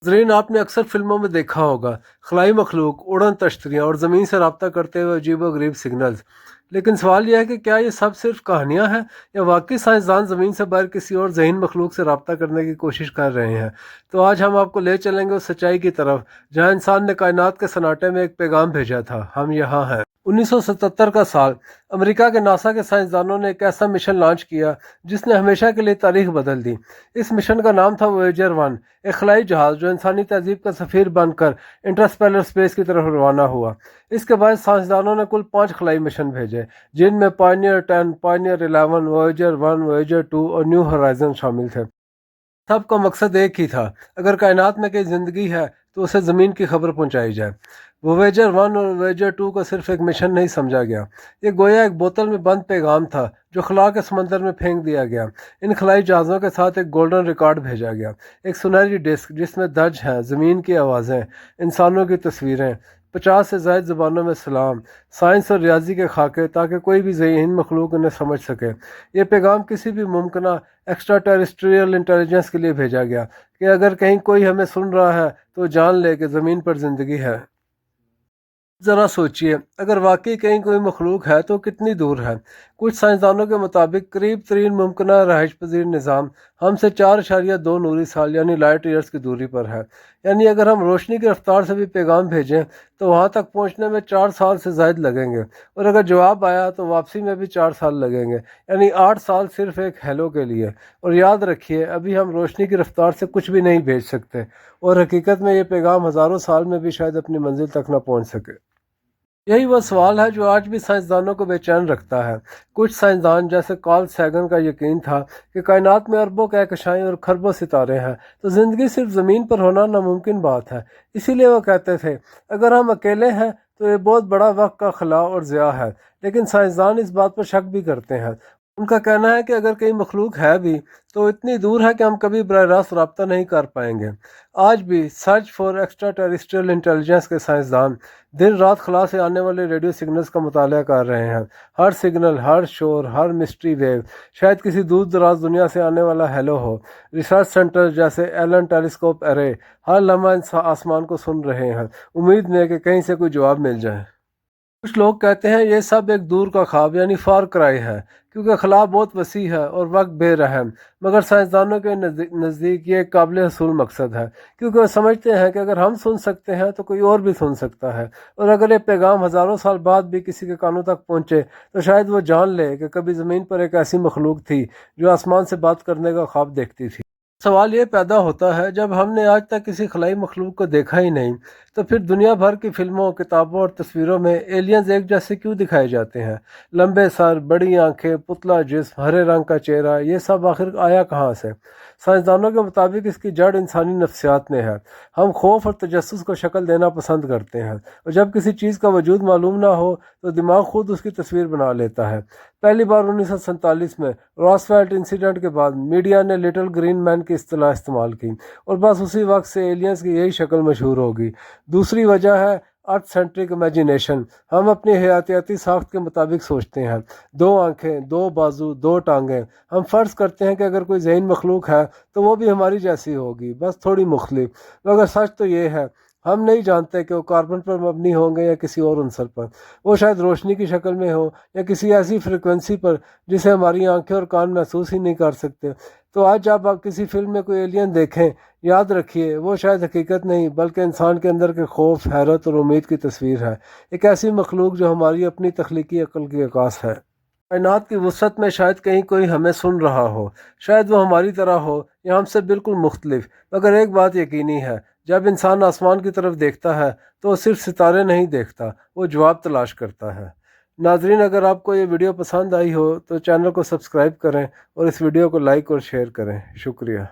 नाज़रीन, आपने अक्सर फिल्मों में देखा होगा खलाई मखलूक, उड़न तश्तरियाँ और ज़मीन से रब्ता करते हुए अजीब गरीब सिग्नल्स। लेकिन सवाल यह है कि क्या ये सब सिर्फ कहानियाँ हैं या वाकई साइंसदान ज़मीन से बाहर किसी और जहीन मखलूक से रब्ता करने की कोशिश कर रहे हैं। तो आज हम आपको ले चलेंगे उस सच्चाई की तरफ जहाँ इंसान ने कायनात के सन्नाटे में एक पैगाम भेजा था, हम यहाँ हैं। 1977 का साल, अमेरिका के नासा के साइंसदानों ने एक ऐसा मिशन लॉन्च किया जिसने हमेशा के लिए तारीख बदल दी। इस मिशन का नाम था वोयेजर 1, एक खलाई जहाज जो इंसानी तहजीब का सफ़ीर बनकर इंटरस्टेलर स्पेस की तरफ रवाना हुआ। इसके बाद साइंसदानों ने कुल 5 खलाई मिशन भेजे, जिनमें पायनियर 10, पायनियर 11, वोयेजर 1, वोयेजर 2 और न्यू होराइजन शामिल थे। सबका मकसद एक ही था, अगर कायनात में कोई ज़िंदगी है तो उसे ज़मीन की खबर पहुंचाई जाए। वोयेजर 1 और वोयेजर 2 को सिर्फ एक मिशन नहीं समझा गया, ये गोया एक बोतल में बंद पैगाम था जो खला के समंदर में फेंक दिया गया। इन खलाई जहाज़ों के साथ एक गोल्डन रिकॉर्ड भेजा गया, एक सुनहरी डिस्क जिसमें दर्ज हैं ज़मीन की आवाज़ें, इंसानों की तस्वीरें, 50 से ज़ायद ज़बानों में सलाम, साइंस और रियाजी के खाके, ताकि कोई भी ज़हीन मखलूक उन्हें समझ सके। ये पैगाम किसी भी मुमकिन एक्स्ट्रा टेरेस्ट्रियल इंटेलिजेंस के लिए भेजा गया कि अगर कहीं कोई हमें सुन रहा है तो जान ले कि ज़मीन पर ज़िंदगी है। ज़रा सोचिए, अगर वाकई कहीं कोई मखलूक है तो कितनी दूर है। कुछ साइंसदानों के मुताबिक करीब तरीन मुमकिन रहायश पजीर निज़ाम हमसे 4.2 नूरी साल यानी लाइट ईयर्स की दूरी पर है। यानी अगर हम रोशनी की रफ्तार से भी पैगाम भेजें तो वहाँ तक पहुँचने में 4 साल से ज़ायद लगेंगे, और अगर जवाब आया तो वापसी में भी 4 साल लगेंगे, यानी 8 साल सिर्फ एक हेलो के लिए। और याद रखिए, अभी हम रोशनी की रफ्तार से कुछ भी नहीं भेज सकते, और हकीकत में ये पैगाम हज़ारों साल में भी शायद अपनी मंजिल तक ना पहुँच सके। यही वो सवाल है जो आज भी साइंसदानों को बेचैन रखता है। कुछ साइंसदान जैसे कार्ल सैगन का यकीन था कि कायनात में अरबों कहकशाएं और खरबों सितारे हैं, तो ज़िंदगी सिर्फ ज़मीन पर होना नामुमकिन बात है। इसीलिए वो कहते थे, अगर हम अकेले हैं तो ये बहुत बड़ा वक्त का खला और ज़िया है। लेकिन साइंसदान इस बात पर शक भी करते हैं। उनका कहना है कि अगर कहीं मखलूक है भी तो इतनी दूर है कि हम कभी बरह रास्त रब्ता नहीं कर पाएंगे। आज भी search for extra terrestrial intelligence के साइंसदान दिन रात खला से आने वाले रेडियो सिग्नल्स का मुताला कर रहे हैं। हर सिग्नल, हर शोर, हर मिस्ट्री वेव शायद किसी दूर दराज दुनिया से आने वाला हेलो हो। रिसर्च सेंटर जैसे एलन टेलीस्कोप एरे हर लम्हा आसमान को सुन रहे हैं, उम्मीद में कि कहीं से कोई जवाब मिल जाए। कुछ लोग कहते हैं ये सब एक दूर का ख्वाब यानी फार क्राई है, क्योंकि खला बहुत वसी है और वक्त बेरहम। मगर साइंसदानों के नज़दीक ये एक काबिल हसूल मकसद है, क्योंकि वो समझते हैं कि अगर हम सुन सकते हैं तो कोई और भी सुन सकता है। और अगर ये पैगाम हज़ारों साल बाद भी किसी के कानों तक पहुँचे तो शायद वो जान ले कि कभी ज़मीन पर एक ऐसी मखलूक थी जो आसमान से बात करने का ख्वाब देखती थी। सवाल ये पैदा होता है, जब हमने आज तक किसी खलाई मखलूक को देखा ही नहीं तो फिर दुनिया भर की फिल्मों, किताबों और तस्वीरों में एलियंस एक जैसे क्यों दिखाए जाते हैं? लंबे सर, बड़ी आंखें, पुतला जिस्म, हरे रंग का चेहरा, ये सब आखिर आया कहाँ से? साइंसदानों के मुताबिक इसकी जड़ इंसानी नफ्सियात में है। हम खौफ और तजस्सुस को शक्ल देना पसंद करते हैं, और जब किसी चीज़ का वजूद मालूम ना हो तो दिमाग खुद उसकी तस्वीर बना लेता है। पहली बार 1947 में रॉसवेल्ट इंसिडेंट के बाद मीडिया ने लिटिल ग्रीन मैन की इस्तेलाह इस्तेमाल की, और बस उसी वक्त से एलियंस की यही शक्ल मशहूर होगी। दूसरी वजह है अर्थ सेंट्रिक इमेजिनेशन। हम अपनी हयातियाती साख्त के मुताबिक सोचते हैं, 2 आंखें, 2 बाजू, 2 टांगें। हम फ़र्ज़ करते हैं कि अगर कोई ज़हीन मखलूक है तो वो भी हमारी जैसी होगी, बस थोड़ी मुख्तलिफ। मगर सच तो ये है, हम नहीं जानते कि वो कार्बन पर मबनी होंगे या किसी और अंसर पर। वो शायद रोशनी की शक्ल में हो या किसी ऐसी फ्रिक्वेंसी पर जिसे हमारी आंखें और कान महसूस ही नहीं कर सकते। तो आज जब आप किसी फिल्म में कोई एलियन देखें, याद रखिए वो शायद हकीकत नहीं बल्कि इंसान के अंदर के खौफ, हैरत और उम्मीद की तस्वीर है। एक ऐसी मखलूक जो हमारी अपनी तख्लीकी अक्ल की अक्कास है। कायनात की वसअत में शायद कहीं कोई हमें सुन रहा हो, शायद वो हमारी तरह हो या हमसे बिल्कुल मुख्तलिफ। मगर एक बात यकीनी है, जब इंसान आसमान की तरफ देखता है तो वो सिर्फ सितारे नहीं देखता, वो जवाब तलाश करता है। नाजरीन, अगर आपको ये वीडियो पसंद आई हो तो चैनल को सब्सक्राइब करें और इस वीडियो को लाइक और शेयर करें। शुक्रिया।